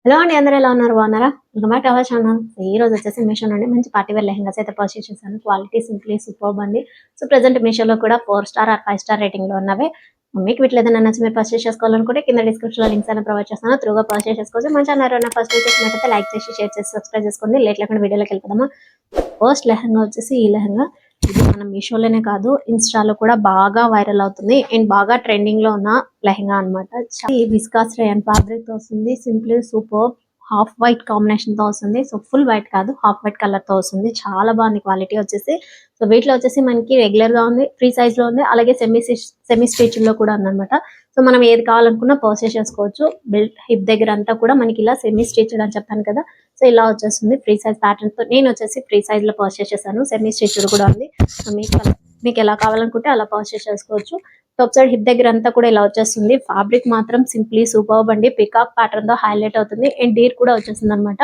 Hello అండి, అందరూ ఎలా ఉన్నారు? బాగున్నారా? Welcome back to our channel. ఈ రోజు వచ్చేసి మీషో నుండి మంచి పార్టీ వేర్ లెహంగాస్ అయితే పర్చేస్ చేశాను. క్వాలిటీ సింప్లీ సూపర్బ్ అండి. సో ప్రెసెంట్ మీషోలో కూడా 4 స్టార్ ఆర్ 5 స్టార్ రేటింగ్ లో ఉన్నవే. మీకు వీటిలో ఏదైనా నచ్చి మీరు పర్చేస్ చేసుకోవాలనుకుంటే కింద డిస్క్రిప్షన్ లో లింక్స్ అయినా ప్రొవైడ్ చేస్తాను. త్రూగా పర్చేస్ చేసుకోవచ్చు. మన ఛానల్ ఎవరైనా ఫస్ట్ చేసినట్లయితే లైక్ చేసి షేర్ చేసి సబ్స్క్రైబ్ చేసుకోండి. లేట్ లేకుండా వీడియోలోకి వెళ్ళిపోదామా. ఫస్ట్ లెహంగా వచ్చేసి ఈ లెహంగా. ఇది మన మీషోలోనే కాదు, ఇన్స్టాలో కూడా బాగా వైరల్ అవుతుంది అండ్ బాగా ట్రెండింగ్ లో ఉన్న లెహంగా అనమాట. విస్కాస్ రేయన్ ఫ్యాబ్రిక్ తో వస్తుంది. Simply super half white combination తో వస్తుంది. సో ఫుల్ వైట్ కాదు, హాఫ్ వైట్ కలర్ తో వస్తుంది. చాలా బాగుంది క్వాలిటీ వచ్చేసి. సో వీటిలో వచ్చేసి మనకి రెగ్యులర్ గా ఉంది, ఫ్రీ సైజ్ లో ఉంది, అలాగే సెమీ స్టిచ్ లో కూడా ఉందన్నమాట. సో మనం ఏది కావాలనుకున్నా పర్చేస్ చేసుకోవచ్చు. బెల్ట్ హిప్ దగ్గర అంతా కూడా మనకి ఇలా సెమీ స్టిచ్ అని చెప్పాను కదా. సో ఇలా వచ్చేస్తుంది ఫ్రీ సైజ్ ప్యాటర్న్ తో. నేను వచ్చేసి ఫ్రీ సైజ్ లో పర్చేస్ చేశాను. సెమీ స్టిచ్ కూడా ఉంది. సో మీకు ఎలా కావాలనుకుంటే అలా పర్చేస్ చేసుకోవచ్చు. టాప్ సైడ్ హిప్ దగ్గర అంతా కూడా ఇలా వచ్చేస్తుంది. ఫ్యాబ్రిక్ మాత్రం సింప్లీ సూపర్బ్ అండి. పికాక్ ప్యాటర్న్ తో హైలైట్ అవుతుంది అండ్ డీర్ కూడా వచ్చేసింది అనమాట.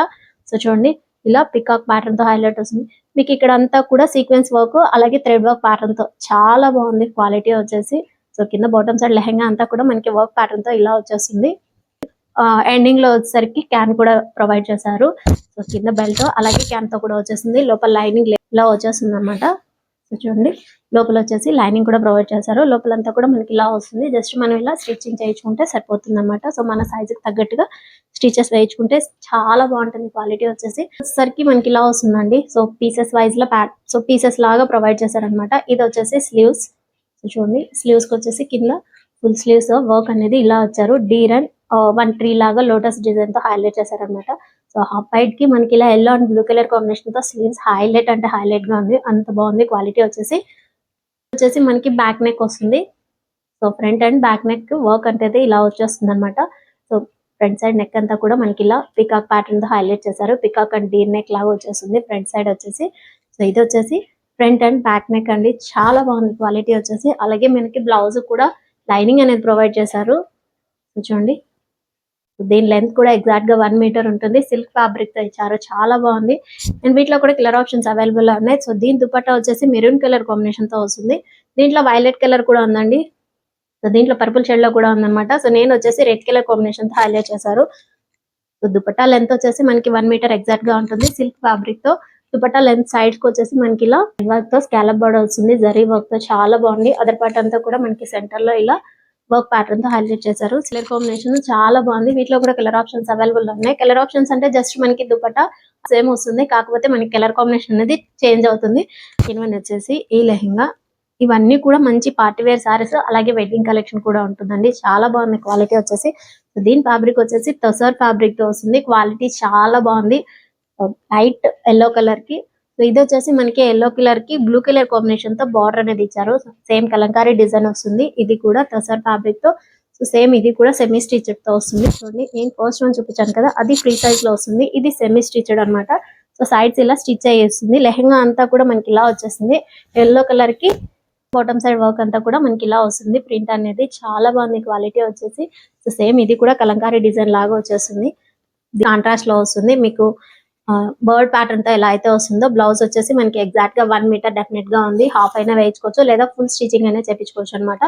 సో చూడండి, ఇలా పికాక్ ప్యాటర్న్ తో హైలైట్ వస్తుంది. మీకు ఇక్కడ అంతా కూడా సీక్వెన్స్ వర్క్ అలాగే థ్రెడ్ వర్క్ ప్యాటర్న్ తో చాలా బాగుంది క్వాలిటీ వచ్చేసి. సో కింద బాటమ్ సైడ్ లెహంగా అంతా కూడా మనకి వర్క్ ప్యాటర్న్ తో ఇలా వచ్చేస్తుంది. ఎండింగ్ లో వచ్చేసరికి క్యాన్ కూడా ప్రొవైడ్ చేశారు. సో కింద బెల్ట్ అలాగే క్యాన్ తో కూడా వచ్చేసింది. లోపల లైనింగ్ ఇలా వచ్చేస్తుంది అనమాట. సో చూడండి, లోపల వచ్చేసి లైనింగ్ కూడా ప్రొవైడ్ చేశారు. లోపలంతా కూడా మనకి ఇలా వస్తుంది. జస్ట్ మనం ఇలా స్టిచ్చింగ్ చేయించుకుంటే సరిపోతుంది అనమాట. సో మన సైజ్ కి తగ్గట్టుగా స్టిచెస్ వేయించుకుంటే చాలా బాగుంటుంది క్వాలిటీ వచ్చేసి. వచ్చేసరికి మనకి ఇలా వస్తుందండి. సో పీసెస్ వైజ్ లో పీసెస్ లాగా ప్రొవైడ్ చేశారనమాట. ఇది వచ్చేసి స్లీవ్స్. సో చూడండి, స్లీవ్స్ కి వచ్చేసి కింద ఫుల్ స్లీవ్స్ వర్క్ అనేది ఇలా వచ్చారు. డీర్ అండ్ 1 ట్రీ లాగా లోటస్ డిజైన్ తో హైలైట్ చేశారనమాట. సో హాఫ్ వైట్ కి మనకి ఇలా yellow and blue colour combination తో స్లీవ్స్ హైలైట్ అంటే హైలైట్ గా ఉంది. అంత బాగుంది క్వాలిటీ వచ్చేసి మనకి బ్యాక్ నెక్ వస్తుంది. So front and back neck work అంటే ఇలా వచ్చేస్తుంది అనమాట. సో ఫ్రంట్ సైడ్ నెక్ అంతా కూడా మనకి ఇలా పికాక్ ప్యాటర్న్ తో హైలైట్ చేశారు. పికాక్ అండ్ డీర్ నెక్ లాగా వచ్చేస్తుంది ఫ్రంట్ సైడ్ వచ్చేసి. సో ఇది వచ్చేసి ఫ్రంట్ అండ్ బ్యాక్ నెక్ అండి. చాలా బాగుంది క్వాలిటీ వచ్చేసి. అలాగే మనకి బ్లౌజ్ కూడా లైనింగ్ అనేది ప్రొవైడ్ చేశారు. చూడండి, దీని లెంత్ కూడా ఎగ్జాక్ట్ గా 1 మీటర్ ఉంటుంది. సిల్క్ ఫ్యాబ్రిక్ తో ఇచ్చారు. చాలా బాగుంది. అండ్ వీటిలో కూడా కలర్ ఆప్షన్స్ అవైలబుల్ గా ఉన్నాయి. సో దీని దుపట్టా వచ్చేసి మెరూన్ కలర్ కాంబినేషన్ తో వస్తుంది. దీంట్లో వైలెట్ కలర్ కూడా ఉందండి. సో దీంట్లో పర్పుల్ షేడ్ లో కూడా ఉందన్నమాట. సో నేను వచ్చేసి రెడ్ కలర్ కాంబినేషన్ తో హైలైట్ చేశారు. సో దుపట్టా లెంత్ వచ్చేసి మనకి 1 మీటర్ ఎగ్జాక్ట్ గా ఉంటుంది. సిల్క్ ఫ్యాబ్రిక్ తో దుపట్టా లెంత్ సైడ్ కి వచ్చేసి మనకి ఇలా వర్క్ తో స్కాలప్ బోర్డర్ వస్తుంది. జరీ వర్క్ తో చాలా బాగుంది. అదర్ పార్ట్ అంతా కూడా మనకి సెంటర్ లో ఇలా వర్క్ ప్యాటర్న్ తో హైలైట్ చేశారు. కలర్ కాంబినేషన్ చాలా బాగుంది. వీటిలో కూడా కలర్ ఆప్షన్స్ అవైలబుల్ ఉన్నాయి. కలర్ ఆప్షన్స్ అంటే జస్ట్ మనకి దుపట్టా సేమ్ వస్తుంది, కాకపోతే మనకి కలర్ కాంబినేషన్ అనేది చేంజ్ అవుతుంది. ఇవన్నీ వచ్చేసి ఈ లెహంగా. ఇవన్నీ కూడా మంచి పార్టీ వేర్ సారీస్ అలాగే వెడ్డింగ్ కలెక్షన్ కూడా ఉంటుందండి. చాలా బాగుంది క్వాలిటీ వచ్చేసి. దీని ఫ్యాబ్రిక్ వచ్చేసి టసర్ ఫ్యాబ్రిక్ తో వస్తుంది. క్వాలిటీ చాలా బాగుంది. లైట్ ఎల్లో కలర్ కి. సో ఇది వచ్చేసి మనకి ఎల్లో కలర్ కి బ్లూ కలర్ కాంబినేషన్ తో బార్డర్ అనేది ఇచ్చారు. సేమ్ కలంకారీ డిజైన్ వస్తుంది. ఇది కూడా టసర్ ఫ్యాబ్రిక్ తో. సో సేమ్ ఇది కూడా సెమీ స్టిచ్డ్ తో వస్తుంది. చూడండి, నేను ఫస్ట్ వన్ చూపించాను కదా, అది ఫ్రీ సైజ్ లో వస్తుంది. ఇది సెమీ స్టిచ్డ్ అన్నమాట. సో సైడ్స్ ఇలా స్టిచ్ అయ్యేస్తుంది. లెహంగా అంతా కూడా మనకి ఇలా వచ్చేసింది. ఎల్లో కలర్ కి బాటమ్ సైడ్ వర్క్ అంతా కూడా మనకి ఇలా వస్తుంది. ప్రింట్ అనేది చాలా బాగుంది క్వాలిటీ వచ్చేసి. సో సేమ్ ఇది కూడా కలంకారీ డిజైన్ లాగా వచ్చేస్తుంది. కాంట్రాస్ట్ లో వస్తుంది. మీకు బర్డ్ ప్యాటర్న్ తో ఎలా అయితే వస్తుందో బ్లౌజ్ వచ్చేసి మనకి ఎగ్జాక్ట్ గా 1 మీటర్ డెఫినెట్ గా ఉంది. హాఫ్ అయినా వేయించుకోవచ్చు లేదా ఫుల్ స్టిచింగ్ అయినా చేపించుకోవచ్చు అనమాట.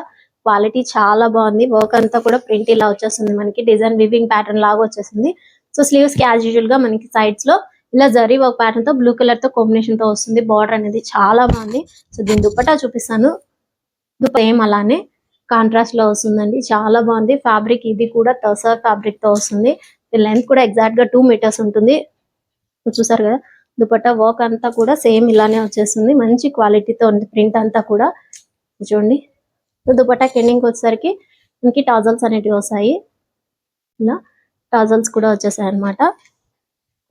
క్వాలిటీ చాలా బాగుంది. వర్క్ అంతా కూడా ప్రింట్ ఇలా వచ్చేస్తుంది. మనకి డిజైన్ వివింగ్ ప్యాటర్న్ లాగా వచ్చేసింది. సో స్లీవ్స్ కి యాజ్ యూజువల్ గా మనకి సైడ్స్ లో ఇలా జరీ వర్క్ ప్యాటర్న్ తో బ్లూ కలర్ తో కాంబినేషన్ తో వస్తుంది. బార్డర్ అనేది చాలా బాగుంది. సో దీని దుపట్టా చూపిస్తాను. సేమ్ అలానే కాంట్రాస్ట్ లో వస్తుందండి. చాలా బాగుంది ఫ్యాబ్రిక్. ఇది కూడా టసర్ ఫ్యాబ్రిక్ తో వస్తుంది. లెంత్ కూడా ఎగ్జాక్ట్ గా 2 మీటర్స్ ఉంటుంది. చూసారు కదా, దుపట్టా వర్క్ అంతా కూడా సేమ్ ఇలానే వచ్చేస్తుంది. మంచి క్వాలిటీతో ఉంది ప్రింట్ అంతా కూడా. చూడండి, దుపట్టా ఎండింగ్ వచ్చేసరికి మనకి టాజల్స్ అనేటివి వస్తాయి. ఇలా టాజల్స్ కూడా వచ్చేసాయి అన్నమాట.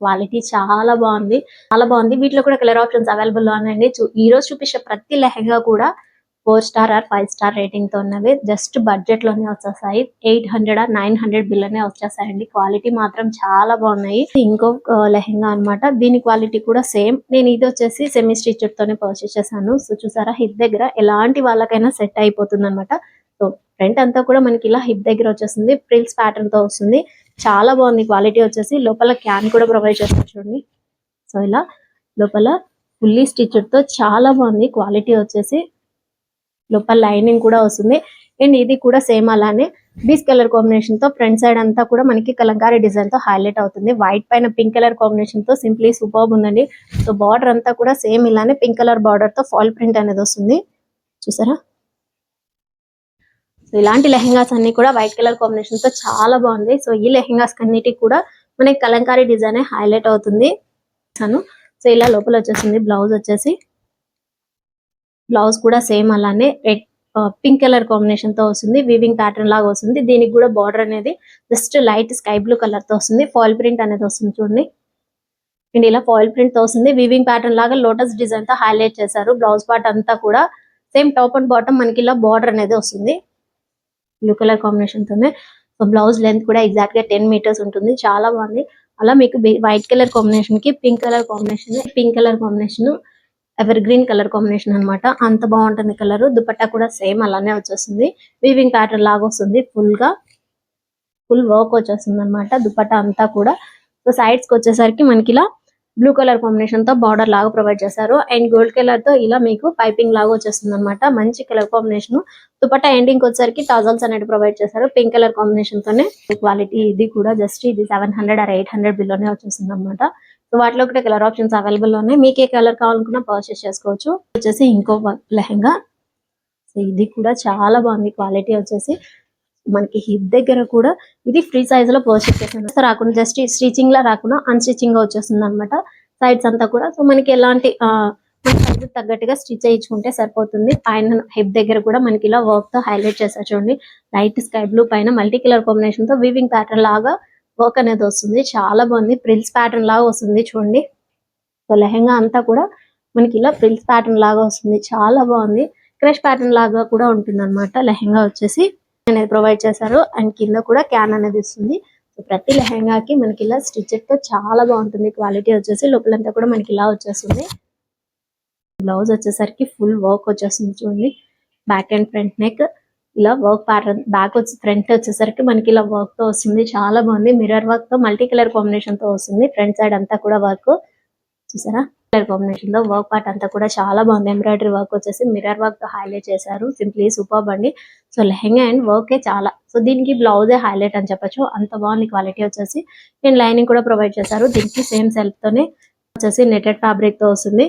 క్వాలిటీ చాలా బాగుంది, చాలా బాగుంది. వీటిలో కూడా కలర్ ఆప్షన్స్ అవైలబుల్ గా ఉన్నాయండి. ఈ రోజు చూపించే ప్రతి లెహంగా కూడా 4 స్టార్ ఆర్ 5 స్టార్ రేటింగ్ తో ఉన్నవి. జస్ట్ బడ్జెట్ లోనే వచ్చేసాయి. 800 ఆర్ 900 బిల్ అనే వచ్చేసాయండి. క్వాలిటీ మాత్రం చాలా బాగున్నాయి. ఇంకో లెహంగా అన్నమాట. దీని క్వాలిటీ కూడా సేమ్. నేను ఇది వచ్చేసి సెమీ స్టిచ్డ్ తోనే పర్చేస్ చేశాను. సో చూసారా, హిప్ దగ్గర ఎలాంటి వాళ్ళకైనా సెట్ అయిపోతుంది అనమాట. సో ఫ్రంట్ అంతా కూడా మనకి ఇలా హిప్ దగ్గర వచ్చేస్తుంది. ఫ్రిల్స్ ప్యాటర్న్ తో వస్తుంది. చాలా బాగుంది క్వాలిటీ వచ్చేసి. లోపల క్యాన్ కూడా ప్రొవైడ్ చేస్తారు చూడండి. సో ఇలా లోపల ఫుల్లీ స్టిచ్డ్ తో చాలా బాగుంది క్వాలిటీ వచ్చేసి. లోపల లైనింగ్ కూడా వస్తుంది. అండ్ ఇది కూడా సేమ్ అలానే బీస్ కలర్ కాంబినేషన్ తో ఫ్రంట్ సైడ్ అంతా కూడా మనకి కలంకారీ డిజైన్ తో హైలైట్ అవుతుంది. వైట్ పైన పింక్ కలర్ కాంబినేషన్ తో సింప్లీ సూపర్బ్ ఉందండి. సో బార్డర్ అంతా కూడా సేమ్ ఇలానే పింక్ కలర్ బార్డర్ తో ఫాల్ ప్రింట్ అనేది వస్తుంది. చూసారా, సో ఇలాంటి లెహెంగాస్ అన్ని కూడా వైట్ కలర్ కాంబినేషన్ తో చాలా బాగుంది. సో ఈ లెహెంగాస్ అన్నిటికి కూడా మనకి కలంకారీ డిజైన్ హైలైట్ అవుతుంది. సో ఇలా లోపల వచ్చేసింది బ్లౌజ్ వచ్చేసి. బ్లౌజ్ కూడా సేమ్ అలానే రెడ్ పింక్ కలర్ కాంబినేషన్ తో వస్తుంది. వీవింగ్ ప్యాటర్న్ లాగా వస్తుంది. దీనికి కూడా బార్డర్ అనేది just light sky blue colour తో వస్తుంది. ఫాయిల్ ప్రింట్ అనేది వస్తుంది చూడండి. అండ్ ఇలా ఫాయిల్ ప్రింట్ తో వస్తుంది. వీవింగ్ ప్యాటర్న్ లాగా లోటస్ డిజైన్ తో హైలైట్ చేశారు. బ్లౌజ్ పార్ట్ అంతా కూడా సేమ్ టాప్ అండ్ బాటమ్ మనకి ఇలా బార్డర్ అనేది వస్తుంది బ్లూ కలర్ కాంబినేషన్ తోనే. సో బ్లౌజ్ లెంత్ కూడా ఎగ్జాక్ట్ గా 10 మీటర్స్ ఉంటుంది. చాలా బాగుంది. అలా మీకు వైట్ కలర్ కాంబినేషన్ కి pink colour combination ever green colour combination అన్నమాట. అంత బాగుంటుంది కలర్. దుపట్టా కూడా సేమ్ అలానే వచ్చేస్తుంది. వీవింగ్ ప్యాటర్న్ లాగా వస్తుంది. ఫుల్ వర్క్ వచ్చేస్తుంది అన్నమాట దుపట్టా అంతా కూడా. సో సైడ్స్ కి వచ్చేసరికి మనకి ఇలా బ్లూ కలర్ కాంబినేషన్ తో బార్డర్ లాగా ప్రొవైడ్ చేశారు. అండ్ గోల్డ్ కలర్ తో ఇలా మీకు పైపింగ్ లాగా వచ్చేస్తుంది అన్నమాట. మంచి కలర్ కాంబినేషన్. దుపట్టా ఎండింగ్ వచ్చేసరికి టాజల్స్ అనేది ప్రొవైడ్ చేశారు పింక్ కలర్ కాంబినేషన్ తోనే. క్వాలిటీ ఇది కూడా జస్ట్ ఇది 700 or 800 బిలోనే వచ్చేస్తుంది అన్నమాట. సో వాటిలో ఒకటే కలర్ ఆప్షన్స్ అవైలబుల్ ఉన్నాయి. మీకు ఏ కలర్ కావాలనుకున్నా పర్చేస్ చేసుకోవచ్చు. వచ్చేసి ఇంకో లెహెంగా. సో ఇది కూడా చాలా బాగుంది. క్వాలిటీ వచ్చేసి మనకి హిప్ దగ్గర కూడా ఇది ఫ్రీ సైజ్ లో పర్చేస్ చేశాను. సో రాకుండా జస్ట్ స్టిచింగ్ లా రాకుండా అన్స్టిచింగ్ గా వచ్చేస్తుంది అనమాట సైడ్స్ అంతా కూడా. సో మనకి ఎలాంటి సైజ్ తగ్గట్టుగా స్టిచ్ చేయించుకుంటే సరిపోతుంది. పైన హిప్ దగ్గర కూడా మనకి ఇలా వర్క్ తో హైలైట్ చేశారు చూడండి. లైట్ స్కై బ్లూ పైన మల్టీ కలర్ కాంబినేషన్ తో వీవింగ్ ప్యాటర్న్ లాగా వర్క్ అనేది వస్తుంది. చాలా బాగుంది. ప్రిల్స్ ప్యాటర్న్ లాగా వస్తుంది చూడండి. సో లెహెంగా అంతా కూడా మనకి ఇలా ప్రిల్స్ ప్యాటర్న్ లాగా వస్తుంది. చాలా బాగుంది. క్రష్ ప్యాటర్న్ లాగా కూడా ఉంటుంది అనమాట. లెహెంగా వచ్చేసి అనేది ప్రొవైడ్ చేశారు. అండ్ కింద కూడా క్యాన్ అనేది ఇస్తుంది. సో ప్రతి లెహెంగాకి మనకి ఇలా స్టిచ్ తో చాలా బాగుంటుంది. క్వాలిటీ వచ్చేసి లోపలంతా కూడా మనకి ఇలా వచ్చేస్తుంది. బ్లౌజ్ వచ్చేసరికి ఫుల్ వర్క్ వచ్చేస్తుంది చూడండి. బ్యాక్ అండ్ ఫ్రంట్ నెక్ ఇలా వర్క్ ప్యాటర్న్. బ్యాక్ వచ్చి ఫ్రంట్ వచ్చేసరికి మనకి ఇలా వర్క్ తో వస్తుంది. చాలా బాగుంది. మిర్రర్ వర్క్ తో మల్టీ కలర్ కాంబినేషన్ తో వస్తుంది. ఫ్రంట్ సైడ్ అంతా కూడా వర్క్ చూసారా. కలర్ కాంబినేషన్ లో వర్క్ పార్ట్ అంతా కూడా చాలా బాగుంది. ఎంబ్రాయిడరీ వర్క్ వచ్చేసి మిర్రర్ వర్క్ తో హైలైట్ చేశారు. సింప్లీ సూపర్బ్ అండి. సో లెహెంగా అండ్ వర్క్ చాలా. సో దీనికి బ్లౌజే హైలైట్ అని చెప్పొచ్చు. అంత బాగుంది క్వాలిటీ వచ్చేసి. నేను లైనింగ్ కూడా ప్రొవైడ్ చేశారు. దీనికి సేమ్ సెల్ఫ్ తోనే వచ్చేసి నెటెడ్ ఫ్యాబ్రిక్ తో వస్తుంది.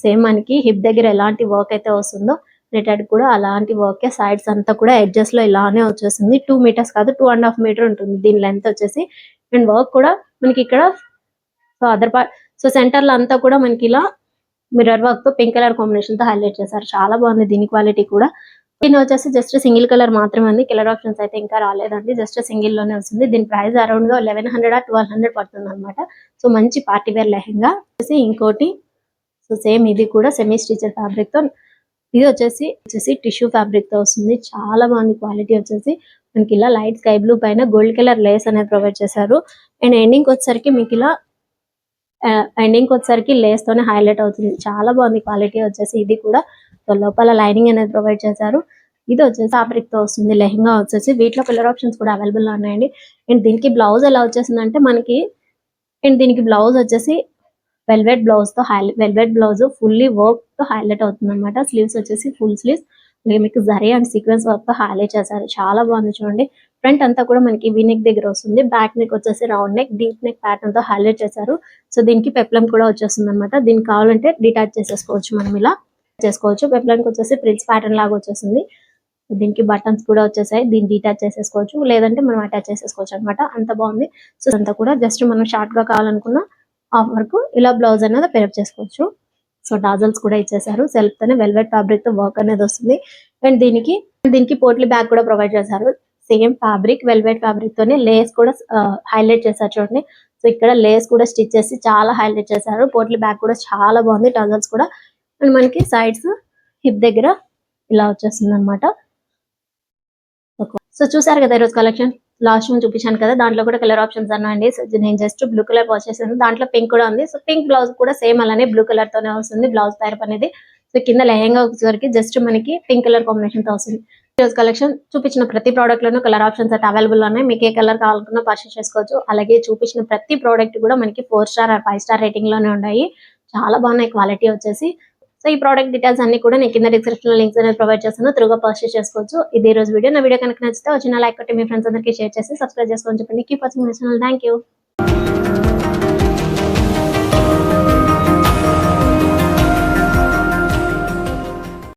సేమ్ మనకి హిప్ దగ్గర ఎలాంటి వర్క్ అయితే వస్తుందో నెటెడ్ కూడా అలాంటి వర్క్. సైడ్స్ అంతా కూడా ఎడ్జెస్ లో ఇలానే వచ్చేసింది. 2 మీటర్స్ కాదు 2.5 మీటర్ ఉంటుంది దీని లెంత్ వచ్చేసి. అండ్ వర్క్ కూడా మనకి ఇక్కడ so other part so centre లో అంతా కూడా మనకి ఇలా మిర్రర్ వర్క్ తో పింక్ కలర్ కాంబినేషన్ తో హైలైట్ చేశారు. చాలా బాగుంది దీని క్వాలిటీ కూడా. దీని వచ్చేసి జస్ట్ సింగిల్ కలర్ మాత్రమే ఉంది. కలర్ ఆప్షన్స్ అయితే ఇంకా రాలేదండి. జస్ట్ సింగిల్ లోనే వస్తుంది. దీని ప్రైస్ అరౌండ్ గా 1100 or 1200 పడుతుంది అనమాట. సో మంచి పార్టీ వేర్ లెహెంగా. ఇంకోటి సో సేమ్ ఇది కూడా సెమీ స్టిచర్ ఫ్యాబ్రిక్ తో. ఇది వచ్చేసి టిష్యూ ఫ్యాబ్రిక్ తో వస్తుంది. చాలా బాగుంది క్వాలిటీ వచ్చేసి. మనకి ఇలా లైట్ స్కై బ్లూ పైన గోల్డ్ కలర్ లేస్ అనేది ప్రొవైడ్ చేశారు. అండ్ ఎండింగ్ వచ్చేసరికి మీకు ఇలా లేస్ తోనే హైలైట్ అవుతుంది. చాలా బాగుంది క్వాలిటీ వచ్చేసి. ఇది కూడా లోపల లైనింగ్ అనేది ప్రొవైడ్ చేశారు. ఇది వచ్చేసి ఫ్యాబ్రిక్ తో వస్తుంది లెహెంగా వచ్చేసి. వీటిలో కలర్ ఆప్షన్స్ కూడా అవైలబుల్ గా ఉన్నాయండి. అండ్ దీనికి బ్లౌజ్ ఎలా వచ్చేసింది అంటే మనకి దీనికి బ్లౌజ్ వచ్చేసి వెల్వెట్ బ్లౌజ్ ఫుల్లీ వర్క్ తో హైలైట్ అవుతుంది అనమాట. స్లీవ్స్ వచ్చేసి ఫుల్ స్లీవ్స్ మీకు జరీ అండ్ సీక్వెన్స్ వర్క్ తో హైలైట్ చేశారు. చాలా బాగుంది చూడండి. ఫ్రంట్ అంతా కూడా మనకి వీ నెక్ దగ్గర వస్తుంది. బ్యాక్ నెక్ వచ్చేసి round neck deep neck pattern తో హైలైట్ చేశారు. సో దీనికి పెప్లం కూడా వచ్చేస్తుంది అనమాట. దీనికి కావాలంటే డిటాచ్ చేసేసుకోవచ్చు. మనం ఇలా చేసుకోవచ్చు. పెప్లం వచ్చేసి ప్రిల్స్ ప్యాటర్న్ లాగా వచ్చేసింది. దీనికి బటన్స్ కూడా వచ్చేసాయి. దీన్ని డిటాచ్ చేసేసుకోవచ్చు. లేదంటే మనం అటాచ్ చేసేసుకోవచ్చు అనమాట. అంత బాగుంది. సో అంతా కూడా జస్ట్ మనం షార్ట్ గా కావాలనుకున్న హాఫ్ వరకు ఇలా బ్లౌజ్ అనేది పేరప్ చేసుకోవచ్చు. సో డాజల్స్ కూడా ఇచ్చేసారు. సెల్ఫ్ తోనే వెల్వెట్ ఫ్యాబ్రిక్ తో వర్క్ అనేది వస్తుంది. అండ్ దీనికి పోట్లీ బ్యాగ్ కూడా ప్రొవైడ్ చేశారు. సేమ్ ఫ్యాబ్రిక్ వెల్వెట్ ఫ్యాబ్రిక్ తోనే లేస్ కూడా హైలైట్ చేశారు చూడండి. సో ఇక్కడ లేస్ కూడా స్టిచ్ చేసి చాలా హైలైట్ చేశారు. పోట్లీ బ్యాగ్ కూడా చాలా బాగుంది. డాజల్స్ కూడా. అండ్ మనకి సైడ్స్ హిప్ దగ్గర ఇలా వచ్చేస్తుంది అనమాట. సో చూసారు కదా ఈరోజు కలెక్షన్. లాస్ట్ వన్ చూపించాను కదా, దాంట్లో కూడా కలర్ ఆప్షన్స్ అన్నాయండి. సో నేను జస్ట్ బ్లూ కలర్ వాచ్ చేసాను. దాంట్లో పింక్ కూడా ఉంది. సో పింక్ బ్లౌజ్ కూడా సేమ్ అలానే బ్లూ కలర్ తోనే వస్తుంది బ్లౌజ్ టైప్ అనేది. సో కింద లెహెంగా వచ్చేసరికి జస్ట్ మనకి పింక్ కలర్ కాంబినేషన్ తో వస్తుంది. ఈరోజు కలెక్షన్ చూపించిన ప్రతి ప్రోడక్ట్ లోనూ కలర్ ఆప్షన్స్ అయితే అవైలబుల్ ఉన్నాయి. మీకు ఏ కలర్ కావాలనుకున్నా పర్చేస్ చేసుకోవచ్చు. అలాగే చూపించిన ప్రతి ప్రోడక్ట్ కూడా మనకి 4 స్టార్ or 5 స్టార్ రేటింగ్ లోనే ఉన్నాయి. చాలా బాగున్నాయి క్వాలిటీ వచ్చేసి. సో ఈ ప్రోడక్ట్ డీటెయిల్స్ అన్ని కూడా నేను కింద డిస్క్రిప్షన్ లో లింక్స్ అనేది ప్రొవైడ్ చేస్తాను, త్రూగా పర్చేస్ చేసుకోవచ్చు. ఇది ఈ రోజు వీడియో. నా వీడియో కనుక నచ్చితే వచ్చిన లైక్ కొట్టి మీ ఫ్రెండ్స్ అందరికీ షేర్ చేసి సబ్స్క్రైబ్ చేసుకోండి. చెప్పండి. Keep watching my channel. Thank you.